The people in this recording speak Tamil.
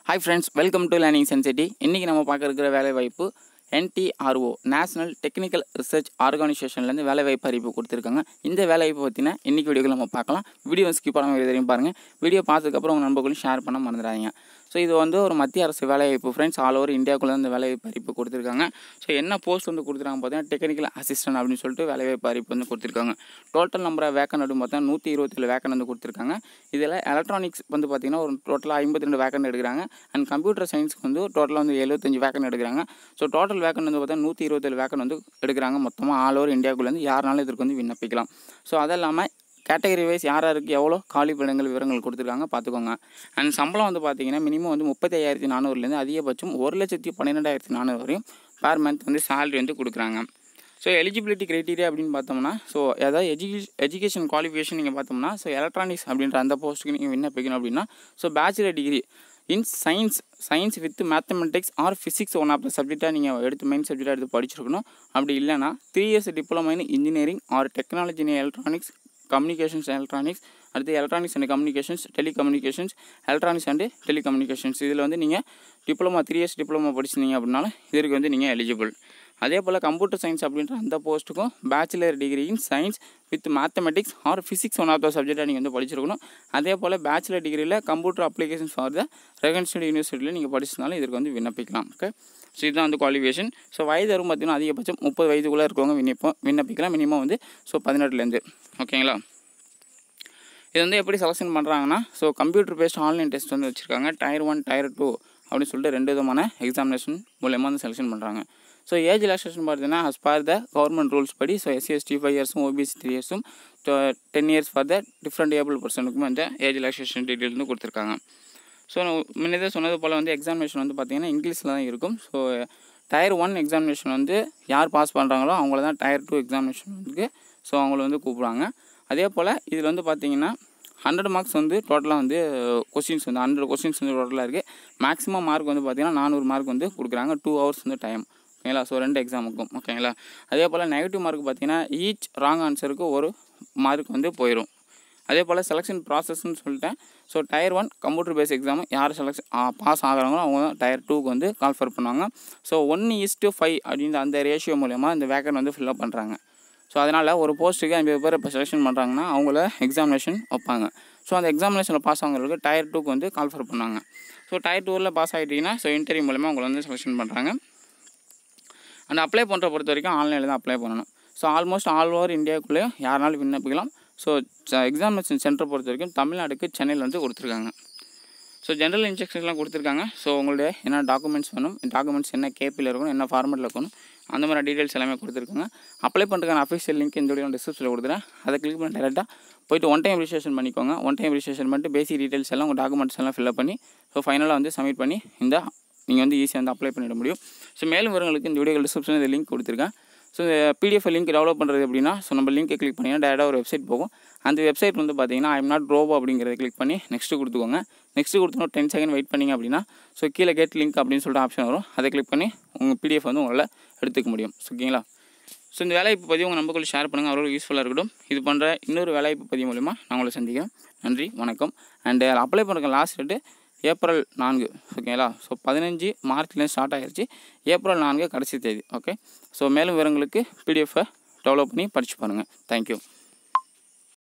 Hi friends, welcome to Learning Sensity. இன்னைக்கு நம்ம பார்க்க இருக்கிற வேலை வாய்ப்பு NTRO நேஷனல் டெக்னிக்கல் ரிசர்ச் ஆர்கனைசேஷன்லேருந்து வேலை வாய்ப்பு அறிவிப்பு கொடுத்துருக்காங்க. இந்த வேலை வாய்ப்பு பற்றின இன்னைக்கு வீடியோவில் நம்ம பார்க்கலாம். வீடியோ ஸ்கிப் பண்ணாமல் தெரியும் பாருங்கள். வீடியோ பார்த்ததுக்கப்புறம் உங்கள் நண்பர்களும் ஷேர் பண்ண மறந்துடாதீங்க. ஸோ இது வந்து ஒரு மத்திய அரசு வேலைவாய்ப்பு ஃப்ரெண்ட்ஸ். ஆல் ஓவர் இந்தியாவுக்குள்ளே இந்த வேலைவாய்ப்பு அறிவிப்பு கொடுத்துருக்காங்க. ஸோ என்ன போஸ்ட் வந்து கொடுத்துருக்காங்க பார்த்தீங்கன்னா டெக்னிக்கல் அசிஸ்டன்ட் அப்படின்னு சொல்லிட்டு வேலைவாய்ப்பு அறிவிப்பு வந்து கொடுத்துருக்காங்க. டோட்டல் நம்பர் வேக்கன் அப்படின்னு பார்த்தா 127 வேக்கன் வந்து கொடுத்துருக்காங்க. இதில் எலக்ட்ரானிக்ஸ் வந்து பார்த்திங்கன்னா ஒரு டோட்டலாக 52 வேக்கன் எடுக்கிறாங்க. அண்ட் கம்ப்யூட்டர் சயின்ஸ்க்கு வந்து டோட்டலாக வந்து 75 வேக்கன் எடுக்கிறாங்க. ஸோ டோட்டல் வேக்கன் வந்து பார்த்தா 127 வேக்கன் வந்து எடுக்கிறாங்க. மொத்தமாக ஆல் ஓவர் இந்தியாவுக்குள்ளேருந்து யாருனாலும் இதற்கு வந்து விண்ணப்பிக்கலாம். ஸோ அது இல்லாமல் கேட்டகரி வைஸ் யாருக்கு எவ்வளோ காலி பணிகள் விவரங்கள் கொடுத்துருக்காங்க பார்த்துக்கோங்க. அண்ட் சம்பளம் வந்து பார்த்தீங்கன்னா மினிமம் வந்து 35,400லேருந்து அதிகபட்சம் 1,12,400 வரையும் பர் மந்த் வந்து சேலரி வந்து கொடுக்குறாங்க. ஸோ எலிஜிபிலிட்டி க்ரைட்டீரியா அப்படின்னு பார்த்தோம்னா ஏதாவது எஜுகேஷன் குவாலிஃபிகேஷன் நீங்கள் பார்த்தோம்னா எலக்ட்ரானிக்ஸ் அப்படின்ற அந்த போஸ்ட்டுக்கு நீங்கள் விண்ணப்பிக்கணும் அப்படின்னா bachelor degree in science with mathematics or physics one of the சப்ஜெக்டாக நீங்கள் மெயின் சப்ஜெக்டாக எடுத்து படிச்சிருக்கணும். அப்படி இல்லைனா 3 years diploma in engineering or technology in electronics communications electronics, அடுத்து electronics and communications, telecommunications, electronics and telecommunications. இதில் வந்து நீங்கள் டிப்ளமா 3 years டிப்ளமா படிச்சிருந்தீங்க அப்படின்னாலும் இதற்கு வந்து நீங்கள் எலிஜிபிள். அதே போல் கம்ப்யூட்டர் சயின்ஸ் அப்படின்ற அந்த போஸ்ட்டுக்கும் bachelor degree in science with mathematics or physics one of the சப்ஜெக்டாக நீங்கள் வந்து படிச்சிருக்கணும். அதே போல் பேச்சுலர் டிகிரியில் computer applications for the recognised யூனிவர்சிட்டியில் நீங்கள் படிச்சிருந்தாலும் இதற்கு வந்து விண்ணப்பிக்கலாம். ஓகே, ஸோ இதுதான் வந்து குவாலிஃபிகேஷன். ஸோ வயது வரும் பார்த்திங்கன்னா அதிகபட்சம் 30 வயதுக்குள்ளே இருக்கவங்க விண்ணப்பிக்கலாம். மினிமம் வந்து 18லேருந்து. ஓகேங்களா, இது வந்து எப்படி செலெக்ஷன் பண்ணுறாங்கன்னா கம்ப்யூட்டர் பேஸ்ட் ஆன்லைன் டெஸ்ட் வந்து வச்சுருக்காங்க. Tier 1 Tier 2 அப்படின்னு சொல்லிட்டு 2 விதமான எக்ஸாமினேஷன் மூலயமா வந்து செலெக்ஷன் பண்ணுறாங்க. ஸோ ஏஜ் ரிலாக்ஸேஷன் பார்த்தீங்கன்னா as per the government rules படி SC/ST 5 years OBC 3 years 10 years for the different able பர்சனுக்கும் வந்து ஏஜ் ரிலாக்ஸேஷன் டீட்டெயில் வந்து கொடுத்துருக்காங்க. ஸோ முன்னதே சொன்னது போல் வந்து எக்ஸாமினேஷன் வந்து பார்த்திங்கன்னா இங்கிலீஷில் தான் இருக்கும். ஸோ Tier 1 எக்ஸாமினேஷன் வந்து யார் பாஸ் பண்ணுறாங்களோ அவங்கள தான் Tier 2 எக்ஸாமினேஷன் வந்து அவங்கள வந்து கூப்பிடுவாங்க. அதே போல் இதில் வந்து பார்த்திங்கன்னா 100 மார்க்ஸ் வந்து டோட்டலாக வந்து கொஸ்டின்ஸ் வந்து 100 கொஸ்டின்ஸ் வந்து டோட்டலாக இருக்குது. மேக்ஸிமம் மார்க் வந்து பார்த்திங்கன்னா 400 மார்க் வந்து கொடுக்குறாங்க. 2 hours வந்து டைம். ஓகேங்களா, ஸோ 2 எக்ஸாமுக்கும். ஓகேங்களா, அதே போல் நெகட்டிவ் மார்க் பார்த்திங்கன்னா ஈச் ராங் ஆன்சருக்கு 1 மார்க் வந்து போயிடும். அதே போல் செலெக்ஷன் ப்ராசஸ்ன்னு சொல்லிட்டேன். So Tier 1 computer base exam யார் பாஸ் ஆகிறாங்களோ அவங்க தான் Tier 2க்கு வந்து கால்ஃபர் பண்ணுவாங்க. ஸோ 1:5 அப்படின்ற அந்த ரேஷியோ மூலயமா இந்த வேக்கன் வந்து ஃபில்அப் பண்ணுறாங்க. ஸோ அதனால் ஒரு போஸ்ட்டுக்கு 50 பேர் இப்போ செலெக்ஷன் பண்ணுறாங்கன்னா அவங்கள எக்ஸாமினேஷன் வைப்பாங்க. ஸோ அந்த எக்ஸாமினேஷனில் பாஸ் ஆகிறவங்களுக்கு Tier 2க்கு வந்து கால்ஃபர் பண்ணாங்க. ஸோ Tier 2ல் பாஸ் ஆகிட்டிங்கன்னா இன்டர்வியூ மூலமாக அவங்களை வந்து செலெக்ஷன் பண்ணுறாங்க. அண்ட் அப்ளை பண்ணுற பொறுத்த வரைக்கும் ஆன்லைனில் தான் அப்ளை பண்ணணும். ஸோ ஆல்மோஸ்ட் ஆல் ஓவர் இந்தியாவுக்குள்ளேயும் யாருனாலும் விண்ணப்பிக்கலாம். ஸோ எக்ஸாமினேஷன் சென்டர் பொறுத்த வரைக்கும் தமிழ்நாடுக்கு சென்னையில் வந்து கொடுத்துருக்காங்க. ஸோ ஜென்ரல் இன்ஸ்ட்ரக்ஷன்ஸ்லாம் கொடுத்துருக்காங்க. ஸோ உங்களுடைய என்ன டாக்குமெண்ட்ஸ் வேணும், டாக்குமெண்ட்ஸ் என்ன கேபியில் இருக்கணும், என்ன ஃபார்மெட்டில் இருக்கணும், அந்த மாதிரி டீட்டெயில்ஸ் எல்லாமே கொடுத்துருக்காங்க. அப்ளை பண்ணுறதுக்கான அஃபிஷியல் லிங்க் இந்த வீடியோ டிஸ்கிரிப்ஷனில் கொடுத்துறேன். அதை கிளிக் பண்ணி டேரெக்டாக போய்ட்டு ஒன் டைம் ரிஜிஸ்ட்ரேஷன் பண்ணிக்கோங்க. ஒன் டைம் ரிஜிஸ்ட்ரேஷன் பண்ணிட்டு பேசிக் டீட்டெயில்ஸ் எல்லாம் உங்கள் டாக்குமெண்ட்ஸ் எல்லாம் ஃபில்அப் பண்ணி ஃபைனலாக வந்து சப்மிட் பண்ணி நீங்கள் வந்து ஈஸியாக வந்து அப்ளை பண்ணிட முடியும். ஸோ மேலும் விவரங்களுக்கு இந்த வீடியோ டிஸ்கிரிப்ஷனில் இந்த லிங்க் கொடுத்துருக்கேன். ஸோ PDF லிங்க் டெவலப் பண்ணுறது எப்படின்னா நம்ம லிங்க்கை கிளிக் பண்ணிங்கன்னா டேரெக்டாக ஒரு வெப்சைட் போகும். அந்த வெப்சைட் வந்து பார்த்தீங்கன்னா ஐம் நாட் ரோபோ அப்படிங்கிறத கிளிக் பண்ணி நெக்ஸ்ட்டு கொடுத்துக்கோங்க. நெக்ஸ்ட்டு கொடுத்தோன்னா 10 செகண்ட் வெயிட் பண்ணிங்க அப்படின்னா கீழே கெட் லிங்க் அப்படின்னு சொல்லிட்டு ஆப்ஷன் வரும். அதை கிளிக் பண்ணி உங்கள் PDF வந்து உங்களால் எடுத்துக்க முடியும். ஓகேங்களா, ஸோ இந்த வேலைவாய்ப்பு பதிவு உங்கள் நம்பர்களுக்கு ஷேர் பண்ணுங்கள், அவர்களுக்கு யூஸ்ஃபுல்லாக இருக்கட்டும். இது பண்ணுற இன்னொரு வேலைவாய்ப்பு பதிவு மூலமாக நான் உங்களை சந்திக்கிறேன். நன்றி, வணக்கம். அண்டு அப்ளை பண்ணுற லாஸ்ட் டேட்டு April 4. ஓகேங்களா, ஸோ 15 மார்ச்லேருந்து ஸ்டார்ட் ஆகிடுச்சு. April 4 கடைசி தேதி. ஓகே, ஸோ மேலும் விவரங்களுக்கு PDF டெவலப் பண்ணி படித்து பாருங்கள். தேங்க்யூ.